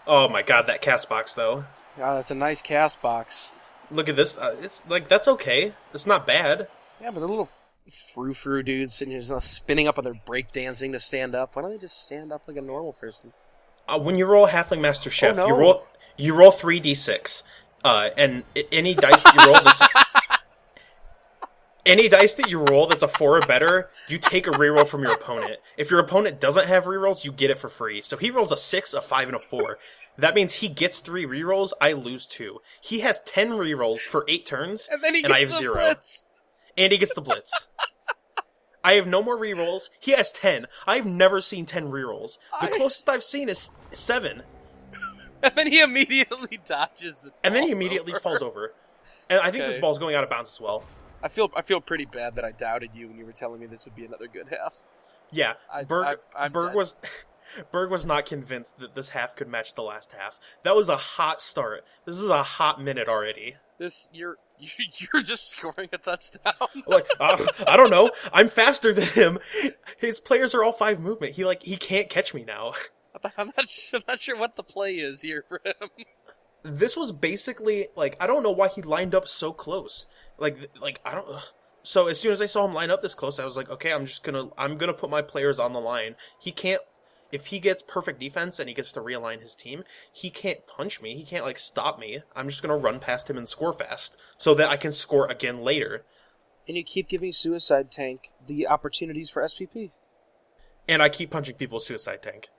Oh my god, that cast box though. Yeah, that's a nice cast box. Look at this. It's like that's okay. It's not bad. Yeah, but the little frou-frou dudes sitting here just spinning up on their break dancing to stand up. Why don't they just stand up like a normal person? When you roll Halfling Master Chef, no. you roll 3d6, and any dice that you roll that's any dice that you roll that's a 4 or better, you take a reroll from your opponent. If your opponent doesn't have rerolls, you get it for free. So he rolls a 6, a 5, and a 4. That means he gets 3 rerolls, I lose 2. He has 10 rerolls for 8 turns, and then he and I gets have the 0. blitz. And he gets the blitz. I have no more rerolls. He has 10. I've never seen 10 rerolls. The closest I've seen is 7. And then he immediately dodges it. And then he immediately falls over. And I think this ball's going out of bounds as well. I feel pretty bad that I doubted you when you were telling me this would be another good half. Yeah, Berg dead. was Berg was not convinced that this half could match the last half. That was a hot start. This is a hot minute already. You're just scoring a touchdown. Like I don't know. I'm faster than him. His players are all 5 movement. He can't catch me now. I'm not sure what the play is here for him. This was basically like I don't know why he lined up so close. Like I don't. So as soon as I saw him line up this close, I was like, okay, I'm gonna put my players on the line. He can't. If he gets perfect defense and he gets to realign his team, he can't punch me. He can't stop me. I'm just gonna run past him and score fast so that I can score again later. And you keep giving Suicide Tank the opportunities for SPP. And I keep punching people with Suicide Tank.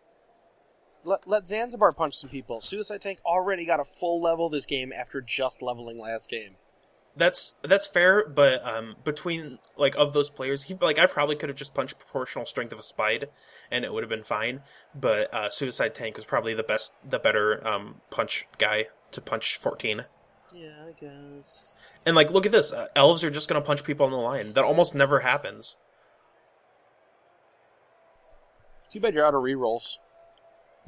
Let Zanzibar punch some people. Suicide Tank already got a full level this game after just leveling last game. That's fair, but between of those players, I probably could have just punched proportional strength of a Spide, and it would have been fine. But Suicide Tank was probably the better punch guy to punch 14. Yeah, I guess. And look at this, elves are just gonna punch people on the line. That almost never happens. Too bad you're out of rerolls.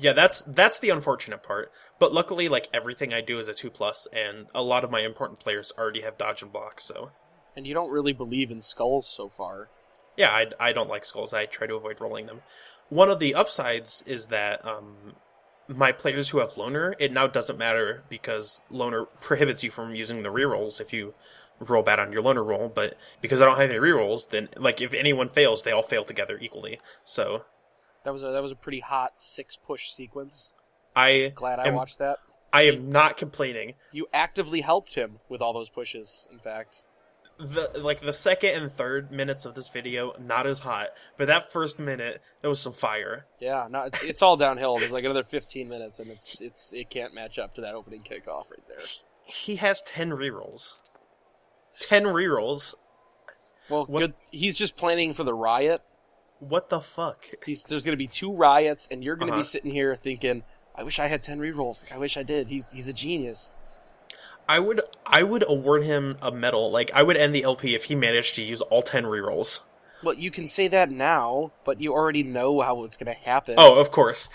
Yeah, that's the unfortunate part. But luckily, everything I do is a 2+, and a lot of my important players already have dodge and block, so... And you don't really believe in skulls so far. Yeah, I don't like skulls. I try to avoid rolling them. One of the upsides is that my players who have Loner, it now doesn't matter because Loner prohibits you from using the rerolls if you roll bad on your Loner roll, but because I don't have any rerolls, then, if anyone fails, they all fail together equally, so... That was a pretty hot 6-push sequence. I watched that. I am not complaining. You actively helped him with all those pushes, in fact. The second and third minutes of this video, not as hot. But that first minute, there was some fire. Yeah, no, it's all downhill. There's another 15 minutes, and it can't match up to that opening kickoff right there. He has 10 rerolls. 10 rerolls. Well, good. He's just planning for the riot. What the fuck? There's going to be 2 riots, and you're going to be sitting here thinking, I wish I had 10 rerolls. I wish I did. He's a genius. I would award him a medal. I would end the LP if he managed to use all 10 rerolls. Well, you can say that now, but you already know how it's going to happen. Oh, of course.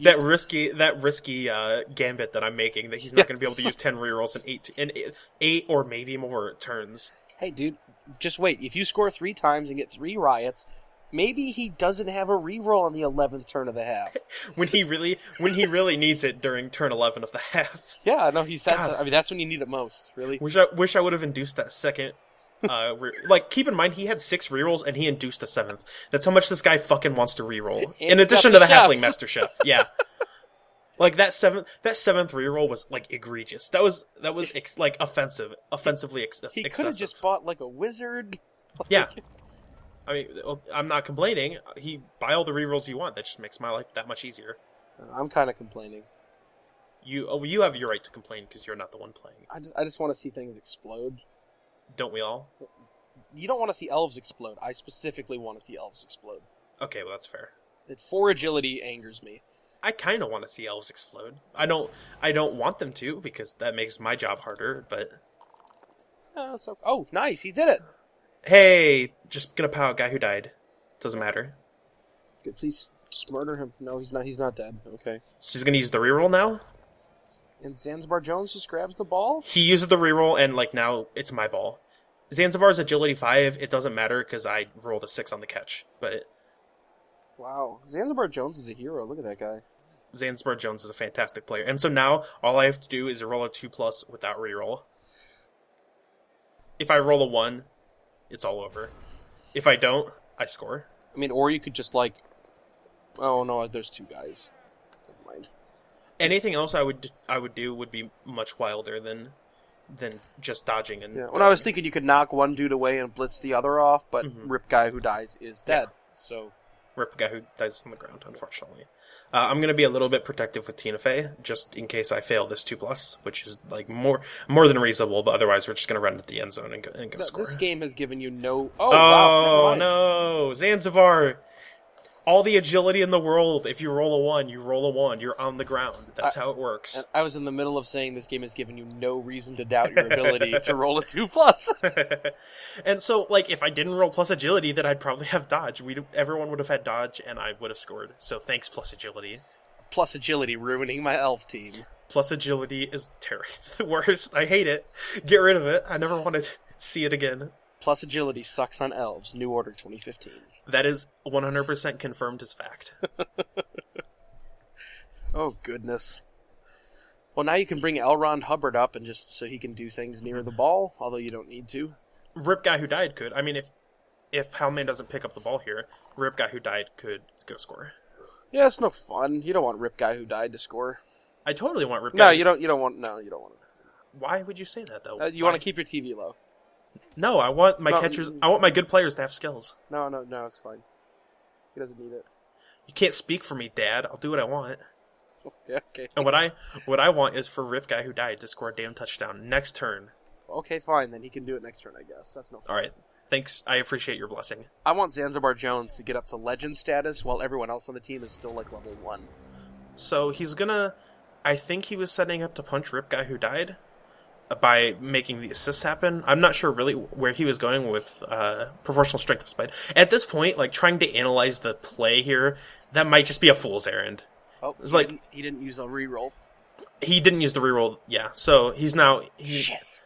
That risky gambit that I'm making that he's not going to be able to use 10 rerolls in eight or maybe more turns. Hey, dude, just wait. If you score 3 times and get 3 riots, maybe he doesn't have a reroll on the 11th turn of the half. when he really needs it during turn 11 of the half. Yeah, no, that's when you need it most, really. Wish I would have induced that second. Keep in mind, he had 6 rerolls and he induced a 7th. That's how much this guy fucking wants to reroll. In addition to the Halfling Master Chef. Yeah. That seventh reroll was egregious. That was offensively excessive. He could have just bought a wizard. Yeah, I mean, I'm not complaining. Buy all the rerolls you want. That just makes my life that much easier. I'm kind of complaining. You have your right to complain because you're not the one playing. I just want to see things explode. Don't we all? You don't want to see elves explode. I specifically want to see elves explode. Okay, well that's fair. 4 agility angers me. I kind of want to see elves explode. I don't want them to because that makes my job harder, but... Oh, nice, he did it! Hey, just gonna pow a guy who died. Doesn't matter. Good, please just murder him. No, he's not dead. Okay. So he's gonna use the reroll now? And Zanzibar Jones just grabs the ball? He uses the reroll and now it's my ball. Zanzibar's agility 5, it doesn't matter because I rolled a 6 on the catch, but... Wow, Zanzibar Jones is a hero. Look at that guy. Zanzibar Jones is a fantastic player. And so now all I have to do is roll a 2+ without reroll. If I roll a 1, it's all over. If I don't, I score. I mean, or you could just like... Oh, no, there's 2 guys. Never mind. Anything else I would do would be much wilder than just dodging and... Yeah. When I was thinking you could knock one dude away and blitz the other off, but Rip Guy Who Dies is dead, so... Rip the guy who dies on the ground, unfortunately. I'm going to be a little bit protective with Tina Fey, just in case I fail this 2+, which is like more than reasonable, but otherwise we're just going to run to the end zone and go score. This game has given you no... Oh, wow, no! Zanzibar! All the agility in the world. If you roll a 1, you roll a 1. You're on the ground. That's how it works. I was in the middle of saying this game has given you no reason to doubt your ability to roll a 2+. And so, like, if I didn't roll plus agility, then I'd probably have dodge. Everyone would have had dodge, and I would have scored. So thanks, plus agility. Plus agility ruining my elf team. Plus agility is terrible. It's the worst. I hate it. Get rid of it. I never want to see it again. Plus agility sucks on elves. New Order 2015. That is 100% confirmed as fact. Oh, goodness. Well, now you can bring Elrond Hubbard up and just so he can do things near the ball, although you don't need to. Rip Guy Who Died could. I mean, if Halman doesn't pick up the ball here, Rip Guy Who Died could go score. Yeah, it's no fun. You don't want Rip Guy Who Died to score. I totally want Rip Guy. No, you don't want it. Why would you say that, though? You want to keep your TV low. No, I want my catchers. I want my good players to have skills. No, it's fine. He doesn't need it. You can't speak for me, Dad. I'll do what I want. Okay. And what I want is for Rip Guy Who Died to score a damn touchdown next turn. Okay, fine. Then he can do it next turn, I guess. That's no fun. All right. Thanks. I appreciate your blessing. I want Zanzibar Jones to get up to legend status while everyone else on the team is still like level 1. So he's gonna. I think he was setting up to punch Rip Guy Who Died by making the assists happen. I'm not sure really where he was going with proportional strength of spite. At this point, like trying to analyze the play here, that might just be a fool's errand. Oh, it's he didn't use a reroll. He didn't use the reroll, yeah. So he's now... Shit.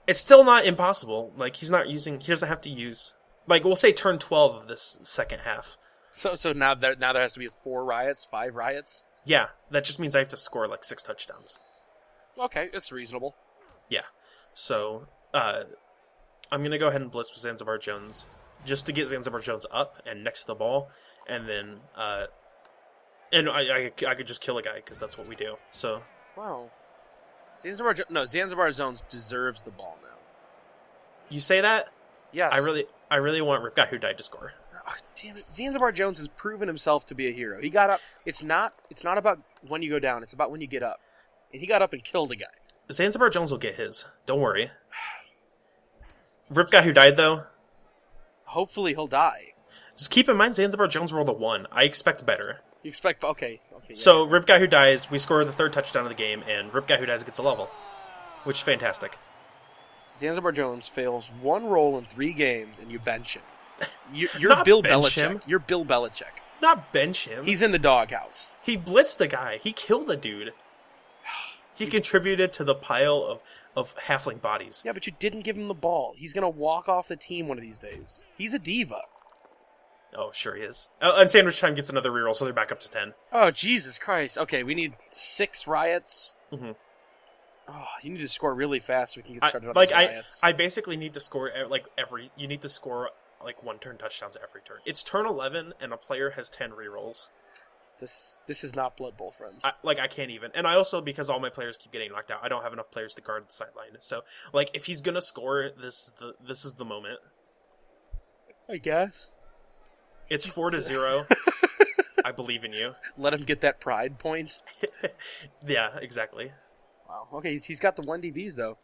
It's still not impossible. Like, he doesn't have to use... Like, we'll say turn 12 of this second half. So now there has to be 4 riots, 5 riots? Yeah, that just means I have to score, like, 6 touchdowns. Okay, it's reasonable. Yeah. So, I'm going to go ahead and blitz with Zanzibar Jones, just to get Zanzibar Jones up and next to the ball, and then... And I could just kill a guy, because that's what we do. So... Wow. Zanzibar Jones deserves the ball now. You say that? Yes. I really want Rip Guy Who Died to score. Oh, damn it. Zanzibar Jones has proven himself to be a hero. He got up. It's not about when you go down. It's about when you get up. And he got up and killed a guy. Zanzibar Jones will get his. Don't worry. Rip Guy Who Died, though? Hopefully he'll die. Just keep in mind Zanzibar Jones rolled a 1. I expect better. You expect... Okay. Yeah. So, Rip Guy Who Dies, we score the 3rd touchdown of the game, and Rip Guy Who Dies gets a level. Which is fantastic. Zanzibar Jones fails 1 roll in 3 games, and you bench him. You're Bill Belichick. Him. You're Bill Belichick. Not bench him. He's in the doghouse. He blitzed the guy. He killed the dude. He contributed to the pile of halfling bodies. Yeah, but you didn't give him the ball. He's going to walk off the team one of these days. He's a diva. Oh, sure he is. And Sandwich Time gets another reroll, so they're back up to 10. Oh, Jesus Christ. Okay, we need 6 riots. Mm-hmm. Oh, you need to score really fast so we can get started on these riots. I basically need to score, you need to score, 1 turn touchdowns every turn. It's turn 11, and a player has 10 rerolls. This is not Blood Bowl, friends. I can't even. And I also, because all my players keep getting knocked out, I don't have enough players to guard the sideline. So, if he's gonna score, this is the moment. I guess. It's 4-0. I believe in you. Let him get that pride point. Yeah, exactly. Wow. Okay, he's got the 1DBs, though.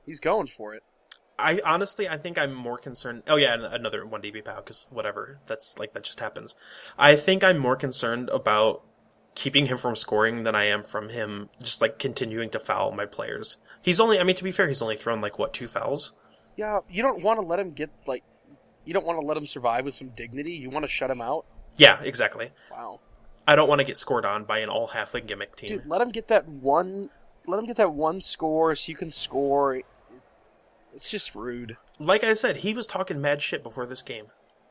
He's going for it. I think I'm more concerned... Oh, yeah, another 1DB POW, because whatever. That just happens. I think I'm more concerned about keeping him from scoring than I am from him just, continuing to foul my players. To be fair, he's only thrown, 2 fouls? Yeah, you don't want to let him get, You don't want to let him survive with some dignity. You want to shut him out. Yeah, exactly. Wow. I don't want to get scored on by an all-halfling gimmick team. Dude, let him get that one score so you can score. It's just rude. Like I said, he was talking mad shit before this game.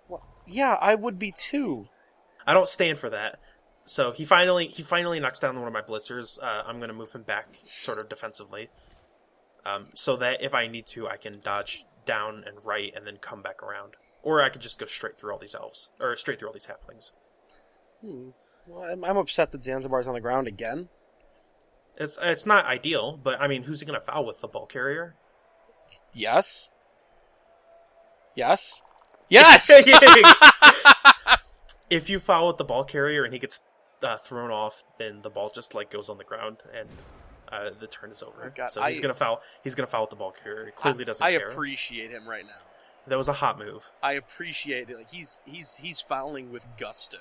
Well, yeah, I would be too. I don't stand for that. So he finally knocks down one of my blitzers. I'm going to move him back sort of defensively, so that if I need to, I can dodge down and right and then come back around. Or I could just go straight through all these elves, or straight through all these halflings. Well, I'm upset that Zanzibar's on the ground again. It's not ideal, but I mean, who's he going to foul with, the ball carrier? Yes. Yes. Yes! If you foul with the ball carrier and he gets thrown off, then the ball just like goes on the ground and the turn is over. God, so he's gonna foul. He's gonna foul with the ball carrier. He clearly doesn't care. I appreciate him right now. That was a hot move. I appreciate it. Like he's fouling with gusto.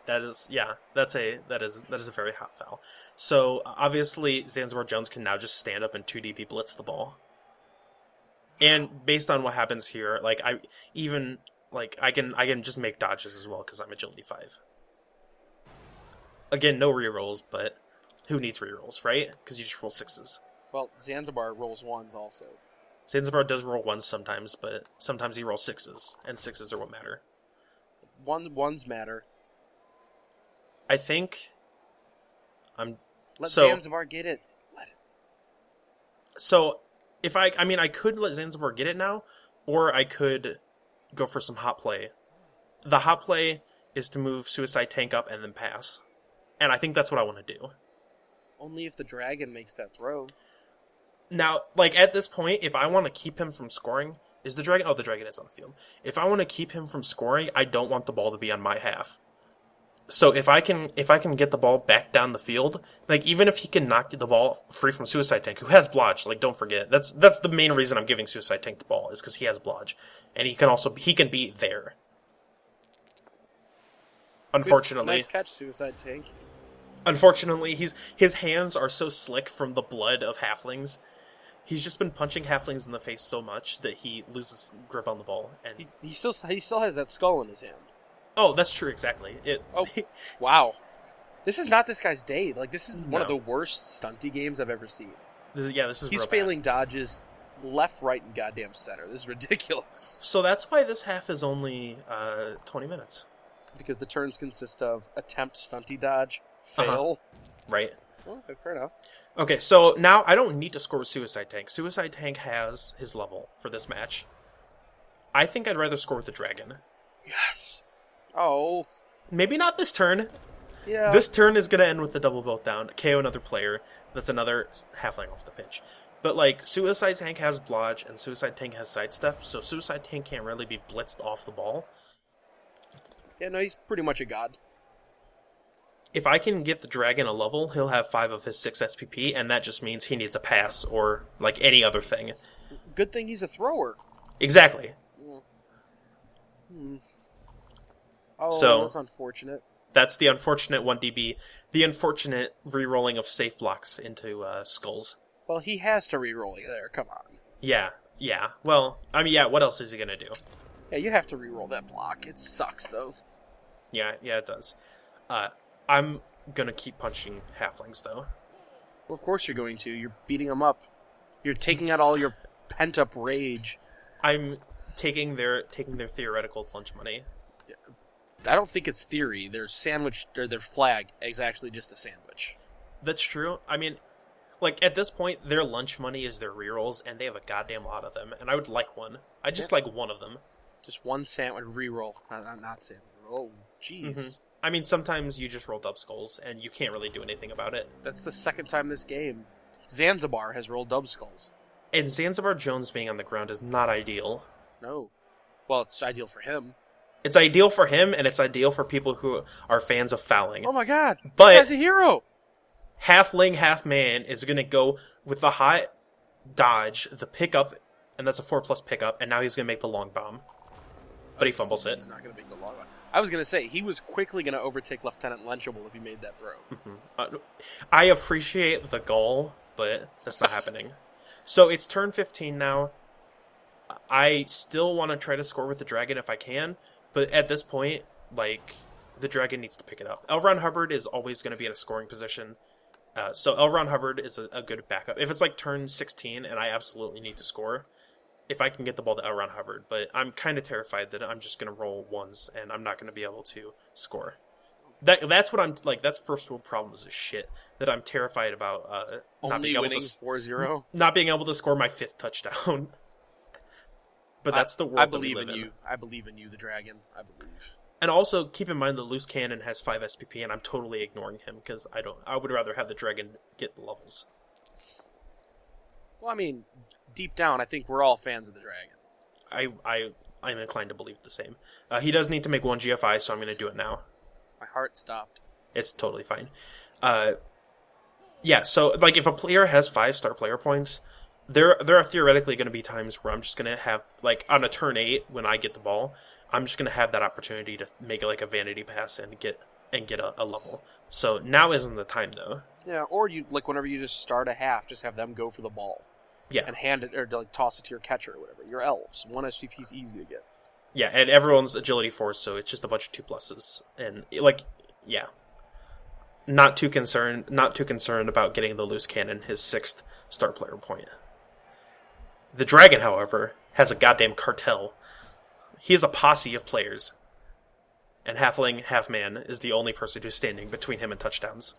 That is a very hot foul. So obviously Zanzibar Jones can now just stand up and 2DP blitz the ball. And based on what happens here, like I can just make dodges as well because I'm agility 5. Again, no rerolls, but who needs rerolls, right? Because you just roll 6s. Well, Zanzibar rolls 1s also. Zanzibar does roll 1s sometimes, but sometimes he rolls 6s, and 6s are what matter. Ones matter. I think Let Zanzibar get it. Let it. So if I could let Zanzibar get it now, or I could go for some hot play. The hot play is to move Suicide Tank up and then pass. And I think that's what I want to do. Only if the dragon makes that throw. Now, like at this point, if I want to keep him from scoring, is the dragon... Oh, the dragon is on the field. If I want to keep him from scoring, I don't want the ball to be on my half. So if I can get the ball back down the field, like even if he can knock the ball free from Suicide Tank, who has blodge, like don't forget, that's the main reason I'm giving Suicide Tank the ball, is because he has blodge. And he can be there. Unfortunately. Nice catch, Suicide Tank. Unfortunately, his hands are so slick from the blood of halflings. He's just been punching halflings in the face so much that he loses grip on the ball. And he still has that skull in his hand. Oh, that's true, exactly. Wow. This is not this guy's day. Like, this is one of the worst stunty games I've ever seen. This is He's failing dodges left, right, and goddamn center. This is ridiculous. So that's why this half is only 20 minutes. Because the turns consist of attempt stunty dodge, fail. Right. Well, fair enough. Okay, so now I don't need to score with Suicide Tank. Suicide Tank has his level for this match. I think I'd rather score with the dragon. Yes. Oh. Maybe not this turn. Yeah. This turn is going to end with the double both down. KO another player. That's another halfling off the pitch. But, like, Suicide Tank has blodge and Suicide Tank has sidestep, so Suicide Tank can't really be blitzed off the ball. Yeah, no, he's pretty much a god. If I can get the dragon a level, he'll have 5 of his 6 SPP, and that just means he needs a pass or, like, any other thing. Good thing he's a thrower. Exactly. Oh, so, that's unfortunate. That's the unfortunate 1DB. The unfortunate re-rolling of safe blocks into skulls. Well, he has to re-roll it there, come on. Yeah. Well, I mean, yeah, what else is he going to do? Yeah, you have to re-roll that block. It sucks, though. Yeah, it does. I'm going to keep punching halflings, though. Well, of course you're going to. You're beating them up. You're taking out all your pent-up rage. I'm taking their theoretical lunch money. I don't think it's theory. Their sandwich, or their flag is actually just a sandwich. That's true. I mean, like, at this point, their lunch money is their rerolls, and they have a goddamn lot of them, and I would like one. I just like one of them. Just one sandwich reroll. Not sandwich. Oh, jeez. Mm-hmm. I mean, sometimes you just roll up skulls, and you can't really do anything about it. That's the second time this game. Zanzibar has rolled dub skulls. And Zanzibar Jones being on the ground is not ideal. No. Well, it's ideal for him. It's ideal for him, and it's ideal for people who are fans of fouling. Oh my god! But this guy's a hero! Halfling, half-man is going to go with the hot dodge, the pickup, and that's a 4+ pickup, and now he's going to make the long bomb. But he fumbles it. He's not going to make the long bomb. I was going to say, he was quickly going to overtake Lieutenant Lunchable if he made that throw. Mm-hmm. I appreciate the goal, but that's not happening. So it's turn 15 now. I still want to try to score with the dragon if I can, but at this point, like, the dragon needs to pick it up. L. Ron Hubbard is always going to be in a scoring position, so L. Ron Hubbard is a good backup. If it's like turn 16 and I absolutely need to score, if I can get the ball to L. Ron Hubbard, but I'm kind of terrified that I'm just going to roll ones and I'm not going to be able to score. Oh That's what I'm like. That's first world problems is shit that I'm terrified about. Not Only being able winning to 4-0. not being able to score my 5th touchdown. But that's the world I that we believe live in in. you. I believe in you, the dragon. I believe. And also keep in mind that Loose Cannon has 5 SPP, and I'm totally ignoring him because I would rather have the dragon get the levels. Well, I mean, deep down, I think we're all fans of the dragon. I'm inclined to believe the same. He does need to make 1 GFI, so I'm going to do it now. My heart stopped. It's totally fine. Yeah, so like if a player has 5 star player points, there are theoretically going to be times where I'm just going to have, like on a turn 8 when I get the ball, I'm just going to have that opportunity to make like a vanity pass and get a level. So now isn't the time though. Yeah, or you like whenever you just start a half, just have them go for the ball. Yeah. And hand it or like toss it to your catcher or whatever. Your elves. 1 SVP is easy to get. Yeah, and everyone's agility 4, so it's just a bunch of 2+s. And like, yeah. Not too concerned about getting the Loose Cannon his 6th star player point. The dragon, however, has a goddamn cartel. He has a posse of players. And Halfling, Half-Man is the only person who's standing between him and touchdowns.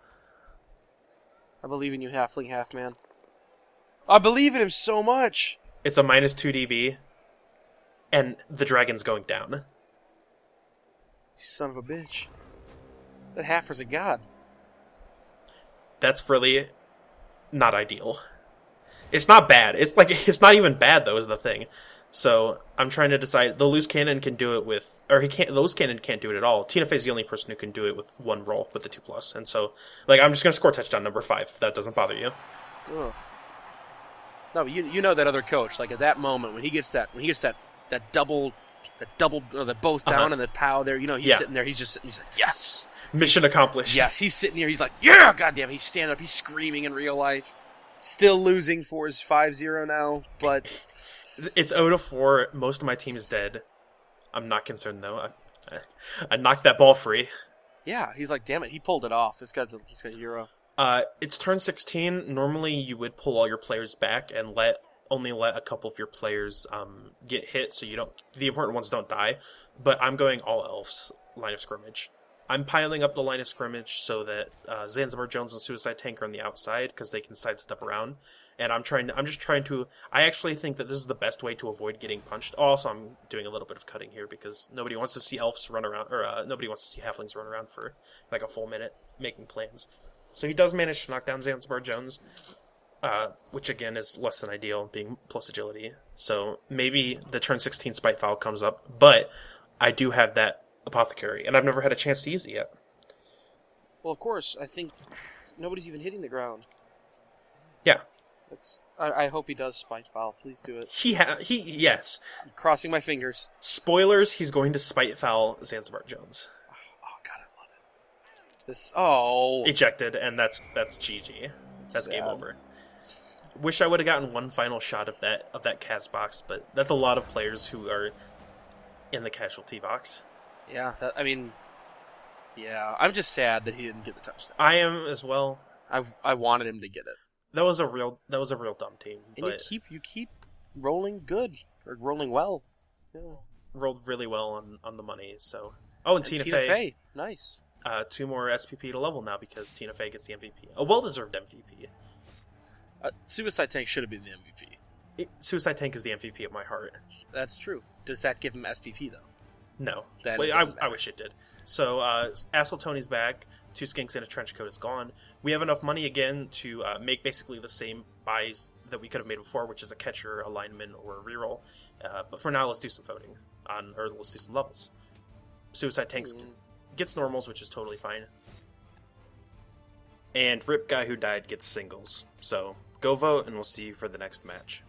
I believe in you, Halfling, Half-Man. I believe in him so much! It's a -2 DB, and the dragon's going down. You son of a bitch. That Halfer's a god. That's really not ideal. It's not bad. It's not even bad though, is the thing. So I'm trying to decide. The Loose Cannon can do it with, or he can't. The Loose Cannon can't do it at all. Tina Fey's the only person who can do it with 1 roll with the 2+, and so like I'm just gonna score touchdown number 5 if that doesn't bother you. Ugh. No, but you know that other coach. Like at that moment when he gets that double or the both down and the pow there. You know he's sitting there. He's like yes, mission accomplished. Yes, he's sitting here. He's like yeah, goddamn. He's standing up. He's screaming in real life. Still losing for his 5-0 now, but. It's 0-4. Most of my team is dead. I'm not concerned though. I knocked that ball free. Yeah, he's like, damn it, he pulled it off. He's got a hero. It's turn 16. Normally, you would pull all your players back and only let a couple of your players get hit, so the important ones don't die. But I'm going all elves line of scrimmage. I'm piling up the line of scrimmage so that Zanzibar Jones and Suicide Tank are on the outside because they can sidestep around. And I'm just trying to. I actually think that this is the best way to avoid getting punched. Also, I'm doing a little bit of cutting here because nobody wants to see elves run around, or nobody wants to see halflings run around for like a full minute making plans. So he does manage to knock down Zanzibar Jones, which again is less than ideal, being plus agility. So maybe the turn 16 Spite Foul comes up, but I do have that Apothecary, and I've never had a chance to use it yet. Well, of course, I think nobody's even hitting the ground. Yeah. I hope he does Spite Foul. Please do it. Yes. I'm crossing my fingers. Spoilers, he's going to Spite Foul Zanzibar Jones. Oh, God, I love it. Ejected, and that's GG. That's game over. Wish I would have gotten one final shot of that Cas box, but that's a lot of players who are in the casualty box. Yeah, I'm just sad that he didn't get the touchdown. I am as well. I wanted him to get it. That was a real dumb team. And but you keep rolling good or rolling well. Yeah. Rolled really well on the money. So and Tina Fey, nice. 2 more SPP to level now because Tina Fey gets the MVP, a well-deserved MVP. Suicide Tank should have been the MVP. Suicide Tank is the MVP of my heart. That's true. Does that give him SPP though? No. Then I wish it did. So Asshole Tony's back. 2 skinks and a trench coat is gone. We have enough money again to make basically the same buys that we could have made before, which is a catcher, a lineman, or a reroll. But for now, let's do some voting let's do some levels. Suicide Tank gets normals, which is totally fine. And Rip Guy Who Died gets singles. So go vote, and we'll see you for the next match.